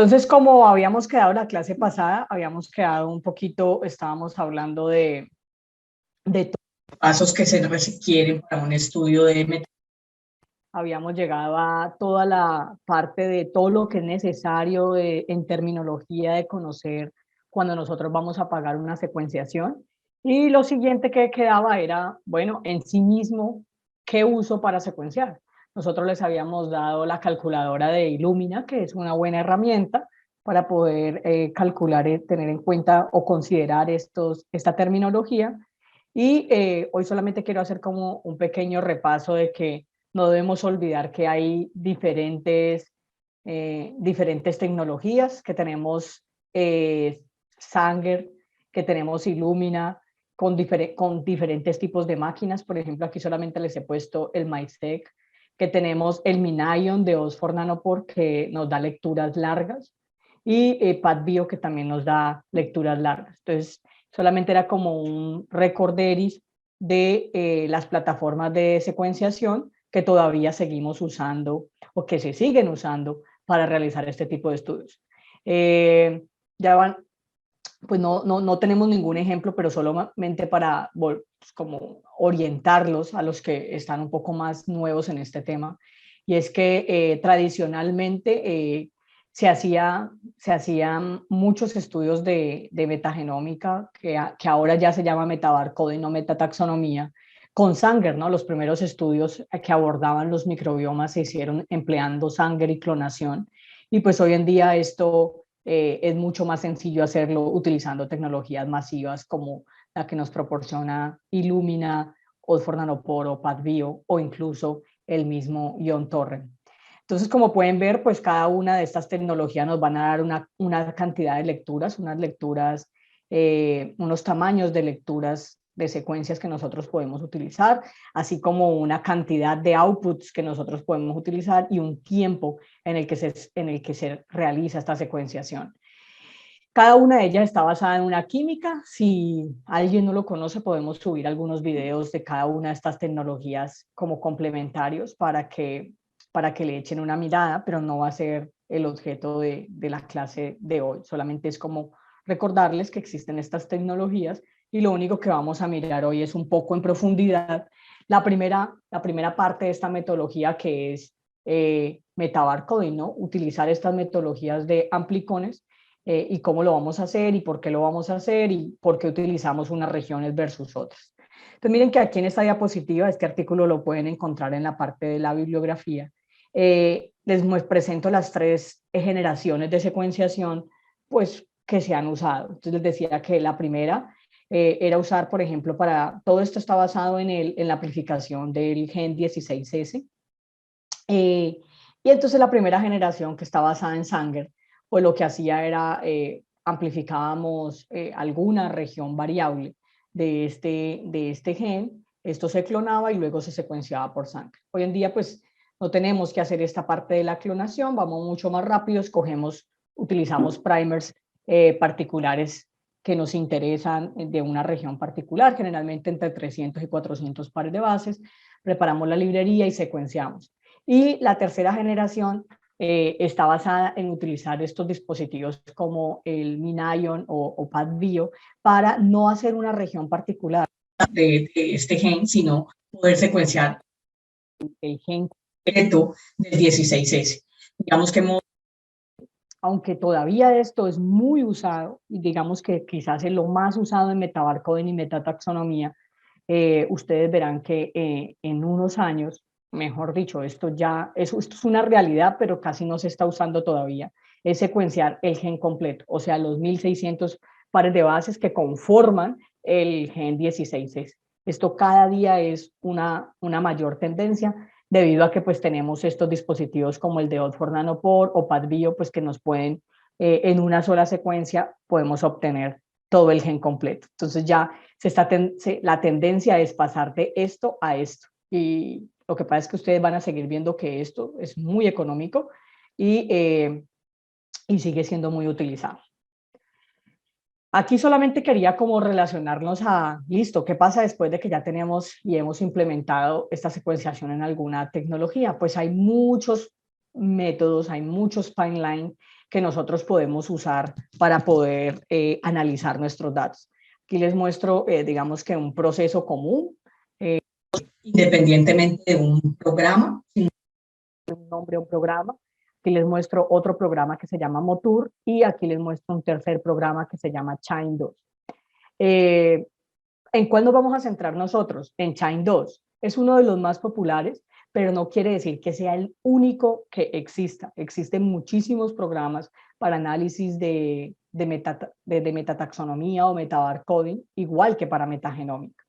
Entonces, como habíamos quedado la clase pasada, habíamos quedado un poquito, estábamos hablando de todos los pasos que se requieren para un estudio de metodología. Habíamos llegado a toda la parte de todo lo que es necesario en terminología de conocer cuando nosotros vamos a pagar una secuenciación. Y lo siguiente que quedaba era, bueno, en sí mismo, ¿qué uso para secuenciar? Nosotros les habíamos dado la calculadora de Illumina, que es una buena herramienta para poder calcular, tener en cuenta o considerar esta terminología. Y hoy solamente quiero hacer como un pequeño repaso de que no debemos olvidar que hay diferentes tecnologías, que tenemos Sanger, que tenemos Illumina, con diferentes tipos de máquinas. Por ejemplo, aquí solamente les he puesto el MySec, que tenemos el Minion de Oxford Nanopore, que nos da lecturas largas, y PadBio, que también nos da lecturas largas. Entonces, solamente era como un recorderis de las plataformas de secuenciación que todavía seguimos usando o que se siguen usando para realizar este tipo de estudios. Ya van, pues no tenemos ningún ejemplo, pero solamente para pues, como orientarlos a los que están un poco más nuevos en este tema. Y es que tradicionalmente se hacían muchos estudios de metagenómica, que ahora ya se llama metabarcoding, no metataxonomía, con Sanger, ¿no? Los primeros estudios que abordaban los microbiomas se hicieron empleando Sanger y clonación. Y pues hoy en día esto es mucho más sencillo hacerlo utilizando tecnologías masivas como la que nos proporciona Illumina, Oxford Nanopore o PadBio o incluso el mismo Ion Torrent. Entonces, como pueden ver, pues cada una de estas tecnologías nos van a dar una cantidad de lecturas, unos tamaños de lecturas de secuencias que nosotros podemos utilizar, así como una cantidad de outputs que nosotros podemos utilizar y un tiempo en el que se realiza esta secuenciación. Cada una de ellas está basada en una química. Si alguien no lo conoce, podemos subir algunos videos de cada una de estas tecnologías como complementarios para que le echen una mirada, pero no va a ser el objeto de la clase de hoy. Solamente es como recordarles que existen estas tecnologías y lo único que vamos a mirar hoy es un poco en profundidad la primera parte de esta metodología, que es metabarcoding, ¿no? Utilizar estas metodologías de amplicones y cómo lo vamos a hacer y por qué lo vamos a hacer y por qué utilizamos unas regiones versus otras. Entonces miren que aquí en esta diapositiva, este artículo lo pueden encontrar en la parte de la bibliografía. Les presento las tres generaciones de secuenciación pues, que se han usado. Entonces les decía que la primera era usar, por ejemplo, todo esto está basado en la amplificación del gen 16S. Y entonces la primera generación, que está basada en Sanger, pues lo que hacía era amplificábamos alguna región variable de este gen, esto se clonaba y luego se secuenciaba por Sanger. Hoy en día pues no tenemos que hacer esta parte de la clonación, vamos mucho más rápido, utilizamos primers particulares que nos interesan de una región particular, generalmente entre 300 y 400 pares de bases, preparamos la librería y secuenciamos. Y la tercera generación está basada en utilizar estos dispositivos como el Minion o PadBio para no hacer una región particular de este gen, sino poder secuenciar el gen completo del 16S. Digamos que aunque todavía esto es muy usado, y digamos que quizás es lo más usado en metabarcoding y metataxonomía, ustedes verán que en unos años, mejor dicho, esto es una realidad, pero casi no se está usando todavía, es secuenciar el gen completo, o sea, los 1600 pares de bases que conforman el gen 16S. Esto cada día es una mayor tendencia, debido a que pues tenemos estos dispositivos como el de Oxford Nanopore o PadBio, pues que nos pueden, en una sola secuencia, podemos obtener todo el gen completo. Entonces ya la tendencia es pasar de esto a esto. Y lo que pasa es que ustedes van a seguir viendo que esto es muy económico y sigue siendo muy utilizado. Aquí solamente quería como relacionarnos listo, ¿qué pasa después de que ya tenemos y hemos implementado esta secuenciación en alguna tecnología? Pues hay muchos métodos, hay muchos pipelines que nosotros podemos usar para poder analizar nuestros datos. Aquí les muestro, digamos que un proceso común, independientemente de un programa, un nombre a un programa. Aquí les muestro otro programa que se llama Motur y aquí les muestro un tercer programa que se llama Chain 2. ¿En cuál nos vamos a centrar nosotros? En Chain 2. Es uno de los más populares, pero no quiere decir que sea el único que exista. Existen muchísimos programas para análisis de metataxonomía o metabarcoding, igual que para metagenómica.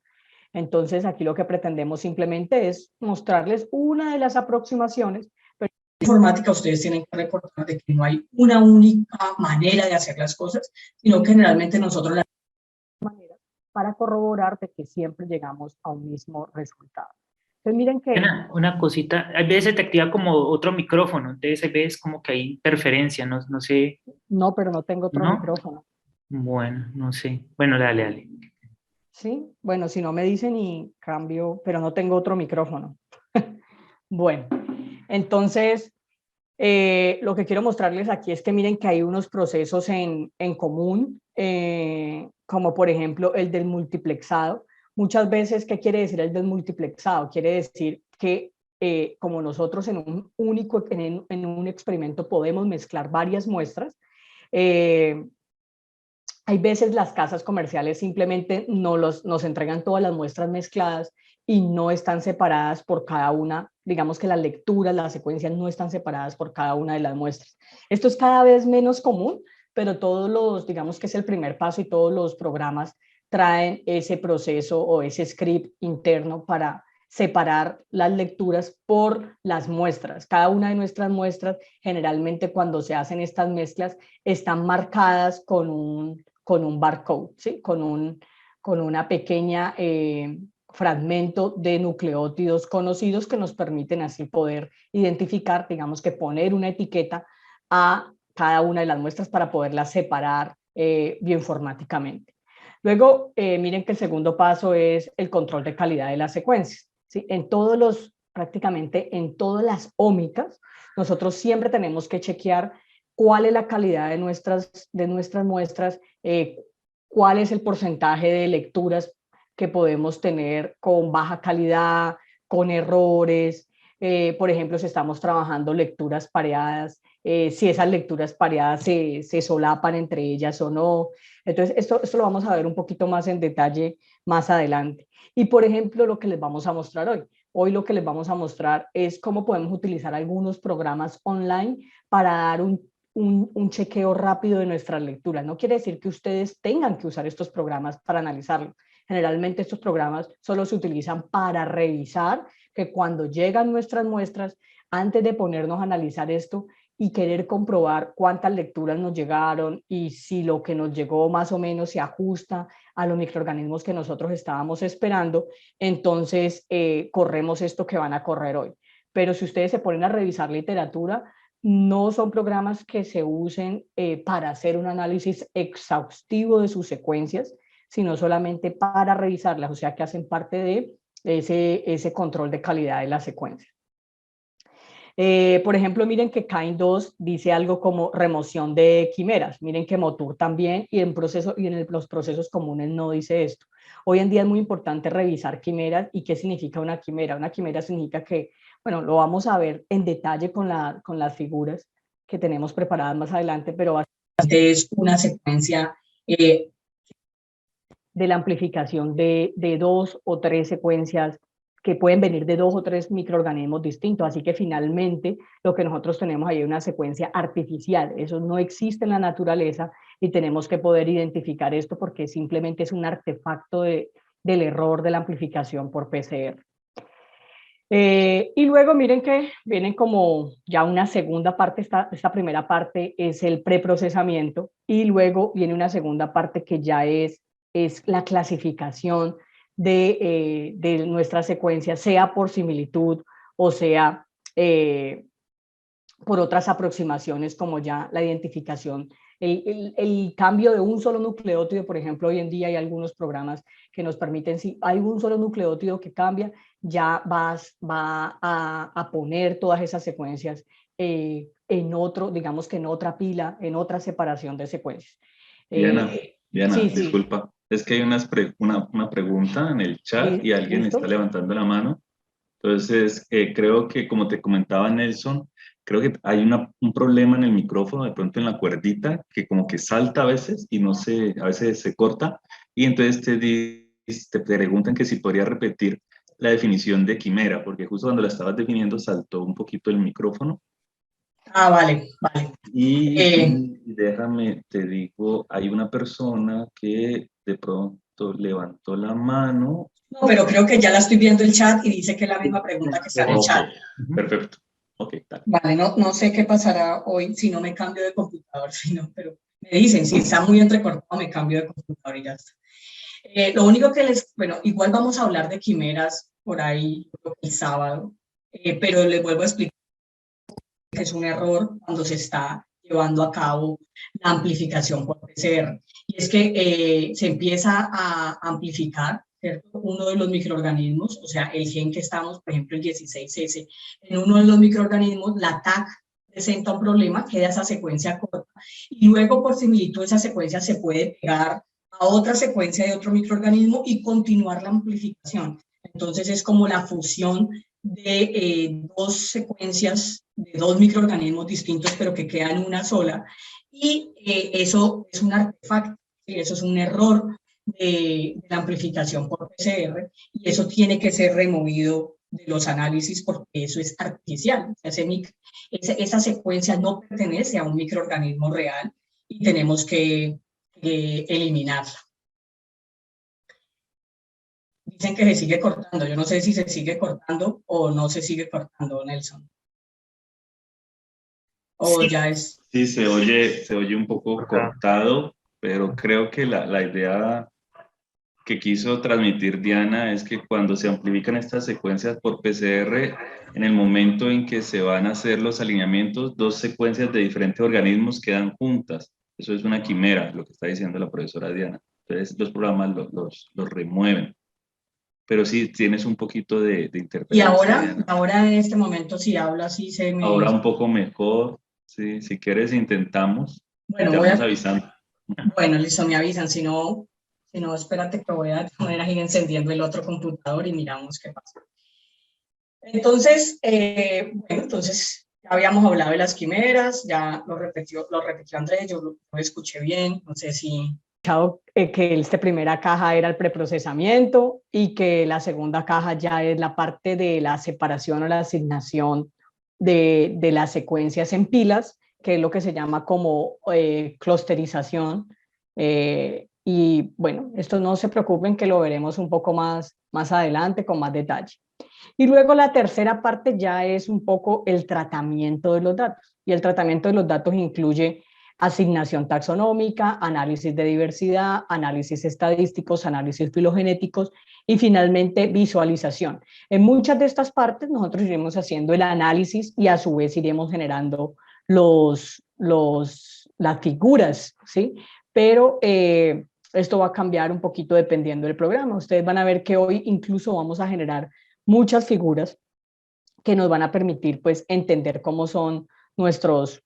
Entonces, aquí lo que pretendemos simplemente es mostrarles una de las aproximaciones, pero en informática ustedes tienen que recordar de que no hay una única manera de hacer las cosas, sino que generalmente nosotros las manera para corroborar de que siempre llegamos a un mismo resultado. Entonces, miren que... Una cosita, a veces te activa como otro micrófono, entonces a veces como que hay interferencia, no, no sé, No, pero no tengo otro ¿no? micrófono. Bueno, no sé. Bueno, dale, dale. ¿Sí? Bueno, si no me dicen y cambio, pero no tengo otro micrófono. Bueno, entonces, lo que quiero mostrarles aquí es que miren que hay unos procesos en común, como por ejemplo el del multiplexado. Muchas veces, ¿qué quiere decir el del multiplexado? Quiere decir que como nosotros en un único, en un experimento podemos mezclar varias muestras, hay veces las casas comerciales simplemente nos entregan todas las muestras mezcladas y no están separadas por cada una, digamos que las lecturas, las secuencias no están separadas por cada una de las muestras. Esto es cada vez menos común, pero digamos que es el primer paso y todos los programas traen ese proceso o ese script interno para separar las lecturas por las muestras. Cada una de nuestras muestras, generalmente cuando se hacen estas mezclas, están marcadas con un barcode, ¿sí? Con una pequeña fragmento de nucleótidos conocidos que nos permiten así poder identificar, digamos que poner una etiqueta a cada una de las muestras para poderlas separar bioinformáticamente. Luego, miren que el segundo paso es el control de calidad de las secuencias. ¿Sí? Prácticamente en todas las ómicas, nosotros siempre tenemos que chequear cuál es la calidad de nuestras muestras, cuál es el porcentaje de lecturas que podemos tener con baja calidad, con errores, por ejemplo, si estamos trabajando lecturas pareadas, si esas lecturas pareadas se solapan entre ellas o no. Entonces, esto lo vamos a ver un poquito más en detalle más adelante. Y, por ejemplo, lo que les vamos a mostrar hoy. Hoy lo que les vamos a mostrar es cómo podemos utilizar algunos programas online para dar un chequeo rápido de nuestras lecturas. No quiere decir que ustedes tengan que usar estos programas para analizarlo. Generalmente estos programas solo se utilizan para revisar que cuando llegan nuestras muestras, antes de ponernos a analizar esto y querer comprobar cuántas lecturas nos llegaron y si lo que nos llegó más o menos se ajusta a los microorganismos que nosotros estábamos esperando, entonces corremos esto que van a correr hoy. Pero si ustedes se ponen a revisar literatura, no son programas que se usen para hacer un análisis exhaustivo de sus secuencias, sino solamente para revisarlas, o sea que hacen parte de ese control de calidad de la secuencia. Por ejemplo, miren que Kind 2 dice algo como remoción de quimeras. Miren que Motur también y en los procesos comunes no dice esto. Hoy en día es muy importante revisar quimeras y qué significa una quimera. Una quimera significa que, bueno, lo vamos a ver en detalle con las figuras que tenemos preparadas más adelante, pero básicamente es una secuencia de la amplificación de dos o tres secuencias que pueden venir de dos o tres microorganismos distintos. Así que finalmente lo que nosotros tenemos ahí es una secuencia artificial. Eso no existe en la naturaleza y tenemos que poder identificar esto porque simplemente es un artefacto del error de la amplificación por PCR. Y luego miren que vienen como ya una segunda parte, esta primera parte es el preprocesamiento y luego viene una segunda parte que ya es la clasificación de nuestra secuencia, sea por similitud o sea por otras aproximaciones como ya la identificación. El cambio de un solo nucleótido, por ejemplo, hoy en día hay algunos programas que nos permiten, si hay un solo nucleótido que cambia, ya va a poner todas esas secuencias en otro, digamos que en otra pila, en otra separación de secuencias. Diana, Diana, Sí, sí, disculpa, es que hay una pregunta en el chat y alguien está ¿listo? levantando la mano. Entonces, creo que como te comentaba Nelson, creo que hay un problema en el micrófono, de pronto en la cuerdita, que como que salta a veces y no se, a veces se corta. Y entonces te preguntan que si podría repetir la definición de quimera, porque justo cuando la estabas definiendo saltó un poquito el micrófono. Ah, vale, vale. Y déjame, te digo, hay una persona que de pronto levantó la mano. No, pero creo que ya la estoy viendo el chat y dice que es la misma pregunta que está en el Ok, chat. perfecto. Ok, dale. Vale, no sé qué pasará hoy si no me cambio de computador, pero me dicen, si está muy entrecortado, me cambio de computador y ya está. Lo único que bueno, igual vamos a hablar de quimeras por ahí el sábado, pero les vuelvo a explicar que es un error cuando se está llevando a cabo la amplificación por PCR. Y es que se empieza a amplificar, ¿cierto?, uno de los microorganismos, o sea, el gen que estamos, por ejemplo, el 16S, en uno de los microorganismos, la TAC presenta un problema, queda esa secuencia corta, y luego por similitud esa secuencia se puede pegar a otra secuencia de otro microorganismo y continuar la amplificación. Entonces es como la fusión de dos secuencias de dos microorganismos distintos, pero que quedan una sola. Y eso es un artefacto, eso es un error de la amplificación por PCR, y eso tiene que ser removido de los análisis porque eso es artificial. Esa secuencia no pertenece a un microorganismo real y tenemos que eliminarla. Dicen que se sigue cortando. Yo no sé si se sigue cortando o no se sigue cortando, Nelson. O Sí, ya es... Sí, se oye un poco cortado, pero creo que la idea que quiso transmitir Diana es que cuando se amplifican estas secuencias por PCR, en el momento en que se van a hacer los alineamientos, dos secuencias de diferentes organismos quedan juntas. Eso es una quimera, lo que está diciendo la profesora Diana. Entonces, los programas los remueven. Pero sí tienes un poquito de Y interferencia, Diana. ahora en este momento, si hablo así, se me... Ahora un poco mejor, sí, si quieres intentamos y Bueno, te vamos avisando. bueno, listo, me avisan. Si no, espérate que voy a poner ir encendiendo el otro computador y miramos qué pasa. Entonces, bueno, entonces ya habíamos hablado de las quimeras, ya lo repitió Andrés, yo lo escuché bien, no sé si... Que esta primera caja era el preprocesamiento y que la segunda caja ya es la parte de la separación o la asignación de las secuencias en pilas, que es lo que se llama como clusterización. Y bueno, esto no se preocupen que lo veremos un poco más adelante con más detalle. Y luego la tercera parte ya es un poco el tratamiento de los datos. Y el tratamiento de los datos incluye asignación taxonómica, análisis de diversidad, análisis estadísticos, análisis filogenéticos y finalmente visualización. En muchas de estas partes nosotros iremos haciendo el análisis y a su vez iremos generando las figuras, ¿sí? Pero esto va a cambiar un poquito dependiendo del programa. Ustedes van a ver que hoy incluso vamos a generar muchas figuras que nos van a permitir pues entender cómo son nuestras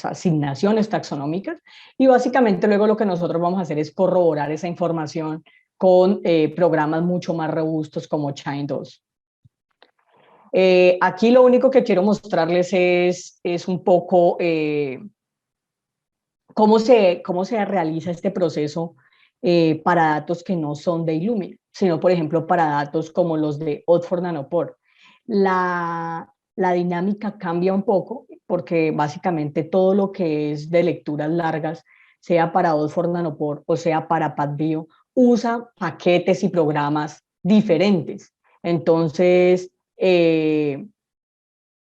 asignaciones taxonómicas, y básicamente luego lo que nosotros vamos a hacer es corroborar esa información con programas mucho más robustos como Chain 2. Aquí lo único que quiero mostrarles es un poco cómo se realiza este proceso para datos que no son de Illumina, sino por ejemplo para datos como los de Oxford Nanopore. La dinámica cambia un poco porque básicamente todo lo que es de lecturas largas, sea para Oxford Nanopore o sea para PathBio, usa paquetes y programas diferentes. Entonces,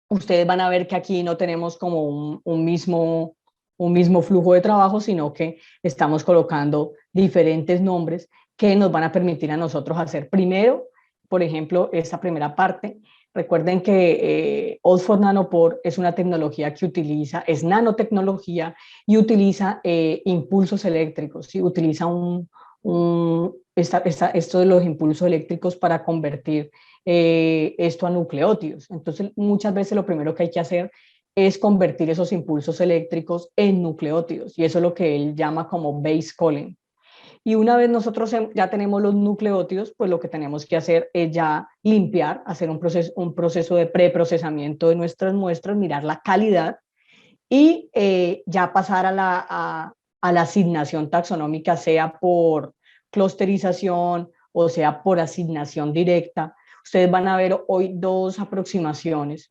ustedes van a ver que aquí no tenemos como un mismo flujo de trabajo, sino que estamos colocando diferentes nombres que nos van a permitir a nosotros hacer primero, por ejemplo, esta primera parte. Recuerden que Oxford Nanopore es una tecnología que es nanotecnología y utiliza impulsos eléctricos, ¿sí? Utiliza esto de los impulsos eléctricos para convertir esto a nucleótidos. Entonces, muchas veces lo primero que hay que hacer es convertir esos impulsos eléctricos en nucleótidos, y eso es lo que él llama como base calling. Y una vez nosotros ya tenemos los nucleótidos, pues lo que tenemos que hacer es ya limpiar, hacer un proceso de preprocesamiento de nuestras muestras, mirar la calidad y ya pasar a la asignación taxonómica, sea por clusterización o sea por asignación directa. Ustedes van a ver hoy dos aproximaciones.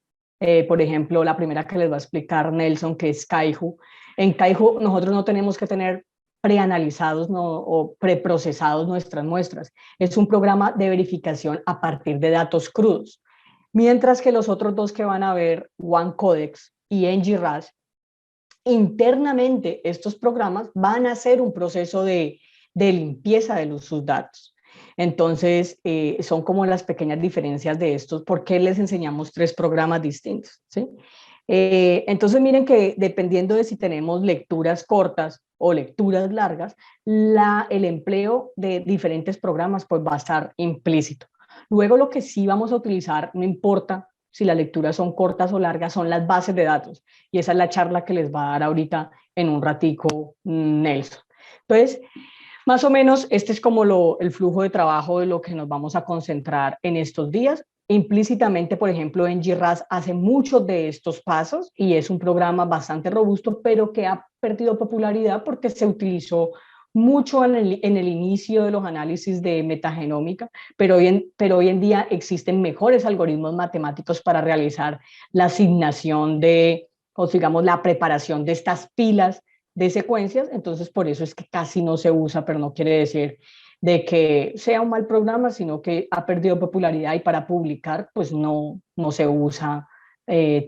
Por ejemplo, la primera que les va a explicar Nelson, que es CAIJU. En CAIJU nosotros no tenemos que tener preanalizados o preprocesados nuestras muestras. Es un programa de verificación a partir de datos crudos. Mientras que los otros dos que van a ver, OneCodex y NGRAS, internamente estos programas van a hacer un proceso de limpieza de sus datos. Entonces, son como las pequeñas diferencias de estos, porque les enseñamos tres programas distintos, ¿sí? Entonces, miren que dependiendo de si tenemos lecturas cortas o lecturas largas, el empleo de diferentes programas pues va a estar implícito. Luego, lo que sí vamos a utilizar, no importa si las lecturas son cortas o largas, son las bases de datos. Y esa es la charla que les va a dar ahorita en un ratico Nelson. Entonces, más o menos este es como el flujo de trabajo de lo que nos vamos a concentrar en estos días. Implícitamente, por ejemplo, NGRAS hace muchos de estos pasos y es un programa bastante robusto, pero que ha perdido popularidad porque se utilizó mucho en el inicio de los análisis de metagenómica, pero hoy en día existen mejores algoritmos matemáticos para realizar la asignación o digamos, la preparación de estas pilas de secuencias. Entonces por eso es que casi no se usa, pero no quiere decir de que sea un mal programa, sino que ha perdido popularidad y para publicar pues no se usa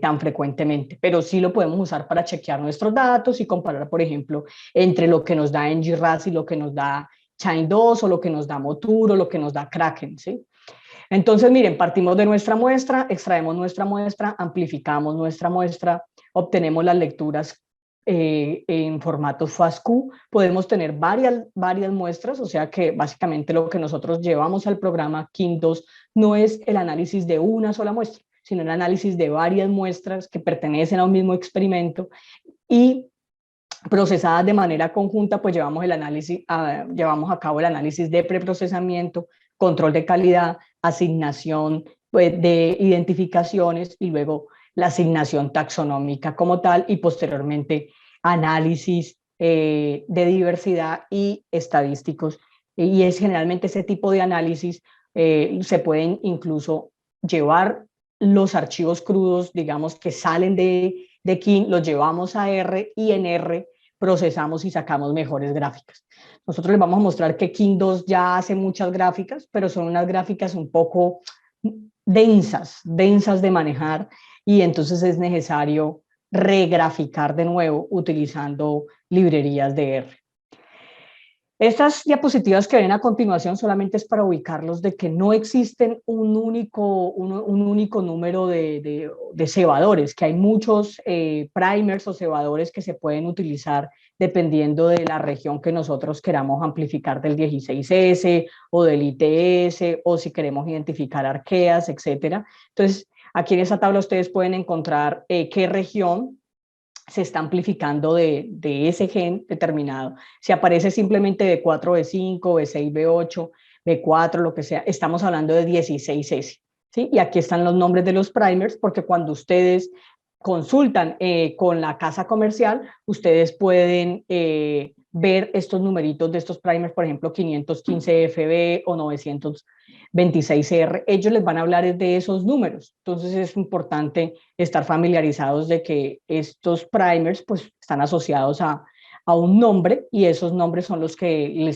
tan frecuentemente, pero sí lo podemos usar para chequear nuestros datos y comparar, por ejemplo, entre lo que nos da NGRAS y lo que nos da Chain2 o lo que nos da Motur o lo que nos da Kraken, ¿sí? Entonces, miren, partimos de nuestra muestra, extraemos nuestra muestra, amplificamos nuestra muestra, obtenemos las lecturas en formato FASTQ, podemos tener varias muestras, o sea que básicamente lo que nosotros llevamos al programa King2 no es el análisis de una sola muestra, sino el análisis de varias muestras que pertenecen a un mismo experimento y procesadas de manera conjunta, pues llevamos a cabo el análisis de preprocesamiento, control de calidad, asignación pues, de identificaciones y luego la asignación taxonómica como tal y posteriormente análisis de diversidad y estadísticos. Y es generalmente ese tipo de análisis se pueden incluso llevar los archivos crudos, digamos, que salen de King, los llevamos a R y en R procesamos y sacamos mejores gráficas. Nosotros les vamos a mostrar que King2 ya hace muchas gráficas, pero son unas gráficas un poco densas de manejar y entonces es necesario regraficar de nuevo utilizando librerías de R. Estas diapositivas que ven a continuación solamente es para ubicarlos de que no existen un único número de cebadores, que hay muchos primers o cebadores que se pueden utilizar dependiendo de la región que nosotros queramos amplificar del 16S o del ITS o si queremos identificar arqueas, etcétera. Entonces, aquí en esa tabla ustedes pueden encontrar qué región se está amplificando de ese gen determinado. Si aparece simplemente B4, B5, B6, B8, B4, lo que sea, estamos hablando de 16S, ¿sí? Y aquí están los nombres de los primers, porque cuando ustedes consultan con la casa comercial, ustedes pueden ver estos numeritos de estos primers, por ejemplo, 515FB o 926R. Ellos les van a hablar de esos números. Entonces es importante estar familiarizados de que estos primers pues están asociados a un nombre y esos nombres son los que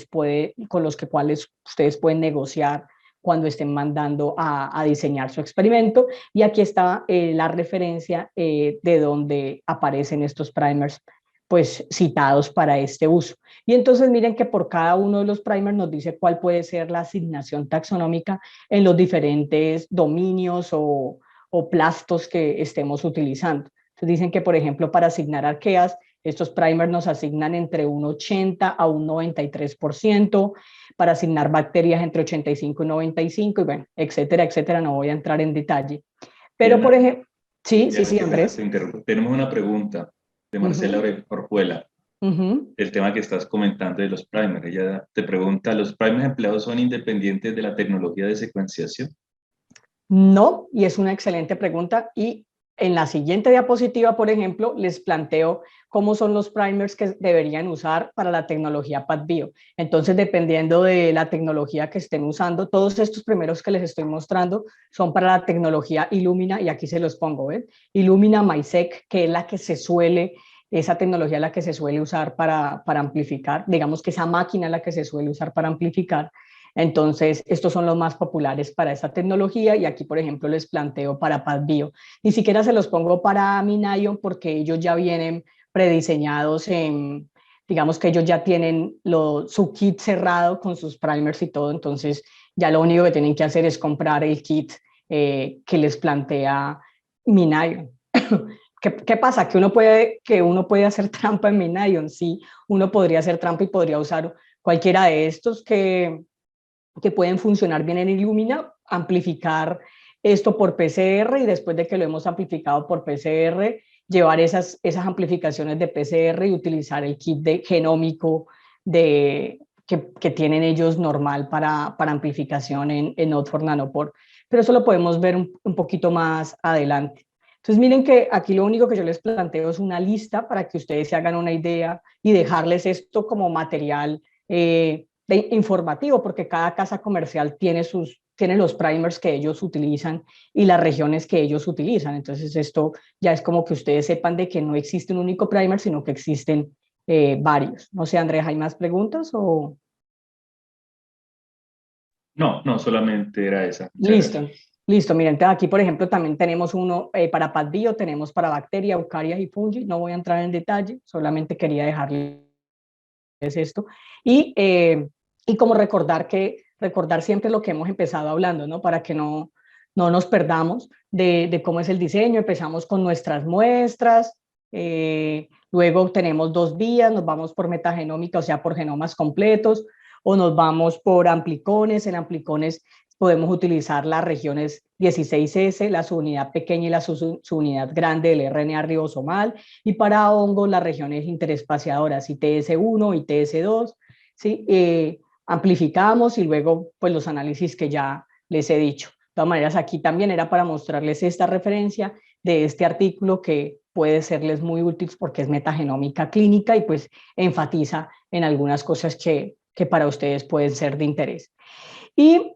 con los cuales ustedes pueden negociar cuando estén mandando a diseñar su experimento. Y aquí está la referencia de donde aparecen estos primers pues citados para este uso. Y entonces miren que por cada uno de los primers nos dice cuál puede ser la asignación taxonómica en los diferentes dominios o plastos que estemos utilizando. Entonces dicen que, por ejemplo, para asignar arqueas, estos primers nos asignan entre un 80 a un 93%, para asignar bacterias entre 85 y 95, y bueno, etcétera, etcétera, no voy a entrar en detalle. Pero, por ejemplo, Sí, sí, sí, Andrés. Tenemos una pregunta de Marcela Orjuela. El tema que estás comentando de los primers. Ella te pregunta, ¿los primers empleados son independientes de la tecnología de secuenciación? No, y es una excelente pregunta. Y en la siguiente diapositiva, por ejemplo, les planteo cómo son los primers que deberían usar para la tecnología PathBio. Entonces, dependiendo de la tecnología que estén usando, todos estos primeros que les estoy mostrando son para la tecnología Illumina, y aquí se los pongo, ¿ven? Illumina MySec, que es la que se suele, esa tecnología la que se suele usar para amplificar, digamos que esa máquina la que se suele usar para amplificar. Entonces, estos son los más populares para esta tecnología, y aquí, por ejemplo, les planteo para PathBio. Ni siquiera se los pongo para MinION porque ellos ya vienen prediseñados en, digamos que ellos ya tienen su kit cerrado con sus primers y todo, entonces ya lo único que tienen que hacer es comprar el kit que les plantea MinION. ¿Qué pasa? Que uno puede hacer trampa en MinION. Sí, uno podría hacer trampa y podría usar cualquiera de estos que pueden funcionar bien en Illumina, amplificar esto por PCR, y después de que lo hemos amplificado por PCR, llevar esas amplificaciones de PCR y utilizar el kit genómico que tienen ellos normal para amplificación en Oxford Nanopore. Pero eso lo podemos ver un poquito más adelante. Entonces, miren que aquí lo único que yo les planteo es una lista para que ustedes se hagan una idea y dejarles esto como material informativo, porque cada casa comercial tiene los primers que ellos utilizan y las regiones que ellos utilizan. Entonces, esto ya es como que ustedes sepan de que no existe un único primer, sino que existen varios. No sé, Andrea, ¿hay más preguntas o...? No, no, solamente era esa. Listo. Listo, miren, aquí por ejemplo también tenemos uno para PathBio, tenemos para bacteria, eucarias y fungi. No voy a entrar en detalle, solamente quería dejarles esto. Y como recordar siempre lo que hemos empezado hablando, ¿no? Para que no nos perdamos de cómo es el diseño. Empezamos con nuestras muestras, luego tenemos 2 vías, nos vamos por metagenómica, o sea, por genomas completos, o nos vamos por amplicones. En amplicones podemos utilizar las regiones 16S, la subunidad pequeña y la subunidad grande del RNA ribosomal, y para hongos las regiones interespaciadoras ITS1 y ITS2, ¿sí? Amplificamos, y luego pues los análisis que ya les he dicho. De todas maneras, aquí también era para mostrarles esta referencia de este artículo que puede serles muy útil porque es metagenómica clínica y pues enfatiza en algunas cosas que para ustedes pueden ser de interés. Y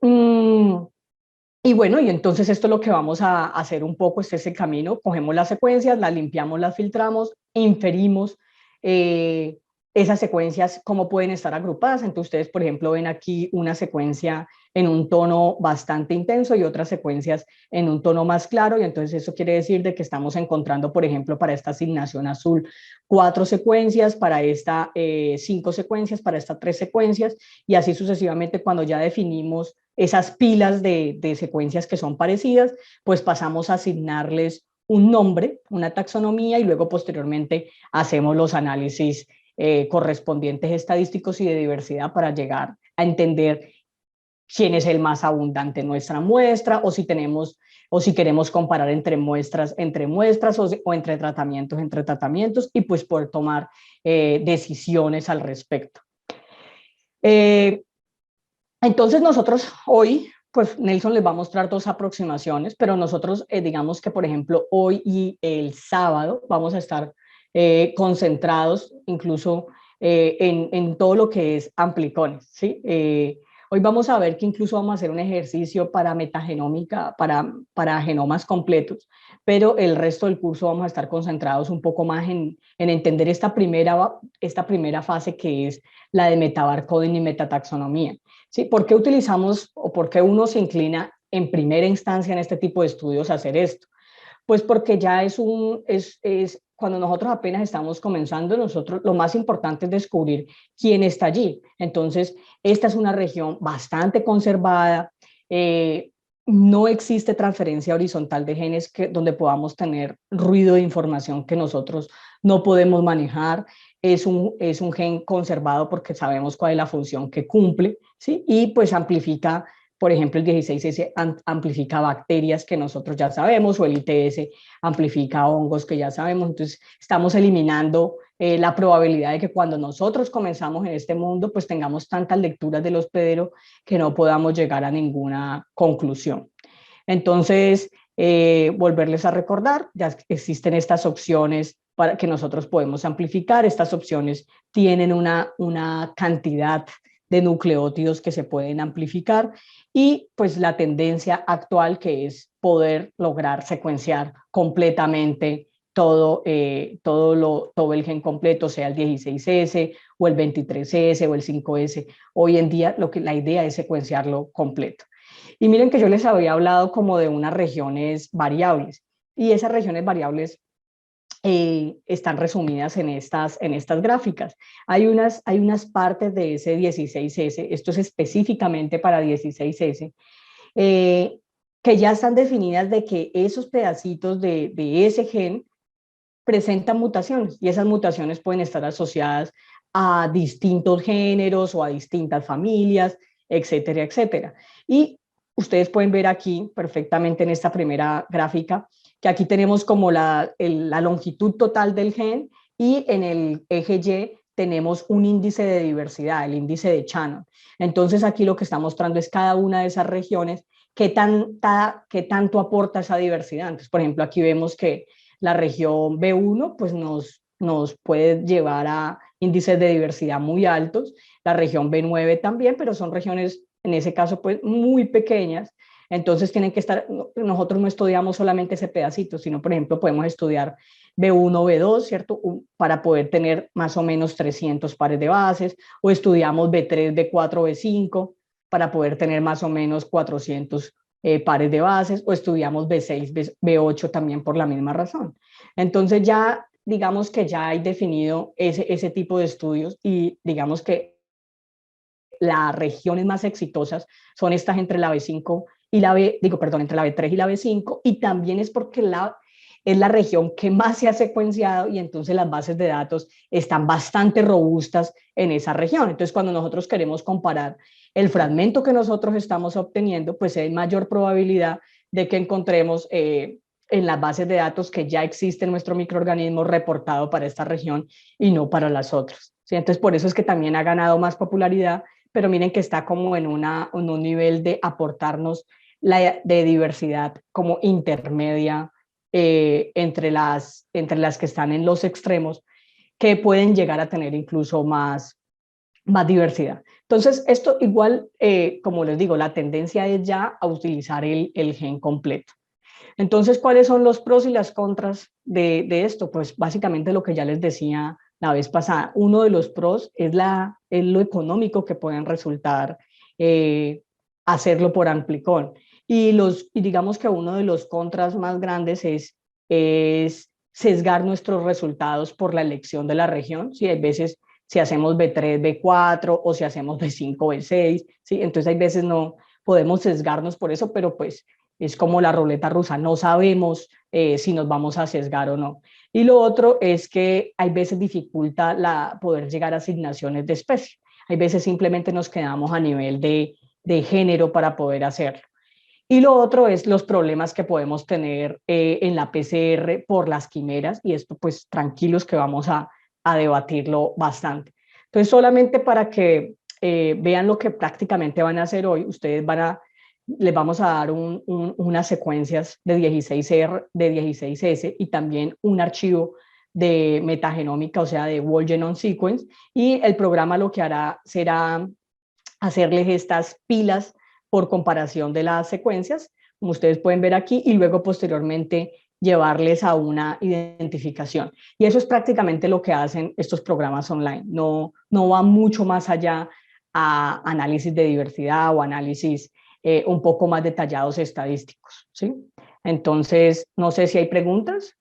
bueno, y entonces esto es lo que vamos a hacer un poco, este es el camino. Cogemos las secuencias, las limpiamos, las filtramos, inferimos esas secuencias, cómo pueden estar agrupadas. Entonces ustedes, por ejemplo, ven aquí una secuencia en un tono bastante intenso y otras secuencias en un tono más claro, y entonces eso quiere decir de que estamos encontrando, por ejemplo, para esta asignación azul 4 secuencias, para esta 5 secuencias, para esta 3 secuencias, y así sucesivamente. Cuando ya definimos esas pilas de secuencias que son parecidas, pues pasamos a asignarles un nombre, una taxonomía, y luego posteriormente hacemos los análisis correspondientes estadísticos y de diversidad para llegar a entender quién es el más abundante en nuestra muestra, o si queremos comparar entre muestras o entre tratamientos, y pues poder tomar decisiones al respecto. Entonces nosotros hoy, pues Nelson les va a mostrar 2 aproximaciones, pero nosotros digamos que por ejemplo hoy y el sábado vamos a estar concentrados incluso en todo lo que es amplicones, ¿sí? Hoy vamos a ver que incluso vamos a hacer un ejercicio para metagenómica, para genomas completos, pero el resto del curso vamos a estar concentrados un poco más en entender esta primera fase, que es la de metabarcoding y metataxonomía. ¿Sí? ¿Por qué utilizamos o por qué uno se inclina en primera instancia en este tipo de estudios a hacer esto? Pues porque ya cuando nosotros apenas estamos comenzando, lo más importante es descubrir quién está allí. Entonces, esta es una región bastante conservada, no existe transferencia horizontal de genes donde podamos tener ruido de información que nosotros no podemos manejar. Es un gen conservado porque sabemos cuál es la función que cumple, ¿sí? Y pues amplifica Por ejemplo, el 16S amplifica bacterias que nosotros ya sabemos, o el ITS amplifica hongos que ya sabemos. Entonces, estamos eliminando la probabilidad de que cuando nosotros comenzamos en este mundo, pues tengamos tantas lecturas del hospedero que no podamos llegar a ninguna conclusión. Entonces, volverles a recordar, ya existen estas opciones para que nosotros podemos amplificar. Estas opciones tienen una cantidad de nucleótidos que se pueden amplificar y pues la tendencia actual que es poder lograr secuenciar completamente todo el gen completo, sea el 16S o el 23S o el 5S. Hoy en día la idea es secuenciarlo completo. Y miren que yo les había hablado como de unas regiones variables, y esas regiones variables están resumidas en estas gráficas. Hay unas partes de ese 16S, esto es específicamente para 16S, que ya están definidas de que esos pedacitos de ese gen presentan mutaciones, y esas mutaciones pueden estar asociadas a distintos géneros o a distintas familias, etcétera, etcétera. Y ustedes pueden ver aquí perfectamente en esta primera gráfica que aquí tenemos como la longitud total del gen, y en el eje Y tenemos un índice de diversidad, el índice de Shannon. Entonces aquí lo que está mostrando es cada una de esas regiones qué tanto aporta esa diversidad. Entonces, por ejemplo, aquí vemos que la región B1 pues nos puede llevar a índices de diversidad muy altos, la región B9 también, pero son regiones en ese caso pues muy pequeñas. Entonces tienen que estar, nosotros no estudiamos solamente ese pedacito, sino por ejemplo podemos estudiar B1, B2, ¿cierto? Para poder tener más o menos 300 pares de bases, o estudiamos B3, B4, B5 para poder tener más o menos 400 pares de bases, o estudiamos B6, B8 también por la misma razón. Entonces ya digamos que ya hay definido ese tipo de estudios, y digamos que las regiones más exitosas son estas entre la B5 y entre la B3 y la B5, y también es porque es la región que más se ha secuenciado, y entonces las bases de datos están bastante robustas en esa región. Entonces, cuando nosotros queremos comparar el fragmento que nosotros estamos obteniendo, pues hay mayor probabilidad de que encontremos en las bases de datos que ya existe nuestro microorganismo reportado para esta región y no para las otras, ¿sí? Entonces, por eso es que también ha ganado más popularidad, pero miren que está como en un nivel de aportarnos de diversidad como intermedia entre las que están en los extremos, que pueden llegar a tener incluso más diversidad. Entonces, esto igual, como les digo, la tendencia es ya a utilizar el gen completo. Entonces, ¿cuáles son los pros y las contras de esto? Pues básicamente lo que ya les decía la vez pasada. Uno de los pros es lo económico que pueden resultar hacerlo por Amplicon. Y digamos que uno de los contras más grandes es sesgar nuestros resultados por la elección de la región. ¿Sí? Hay veces si hacemos B3, B4, o si hacemos B5, B6, ¿sí? Entonces hay veces no podemos sesgarnos por eso, pero pues es como la ruleta rusa, no sabemos si nos vamos a sesgar o no. Y lo otro es que hay veces dificulta poder llegar a asignaciones de especie. Hay veces simplemente nos quedamos a nivel de género para poder hacerlo. Y lo otro es los problemas que podemos tener en la PCR por las quimeras, y esto pues tranquilos que vamos a debatirlo bastante. Entonces, solamente para que vean lo que prácticamente van a hacer hoy, ustedes les vamos a dar unas secuencias de 16R, de 16S, y también un archivo de metagenómica, o sea, de Whole Genome Sequence, y el programa lo que hará será hacerles estas pilas por comparación de las secuencias, como ustedes pueden ver aquí, y luego posteriormente llevarles a una identificación. Y eso es prácticamente lo que hacen estos programas online. No va mucho más allá a análisis de diversidad o análisis un poco más detallados estadísticos, ¿sí? Entonces, no sé si hay preguntas.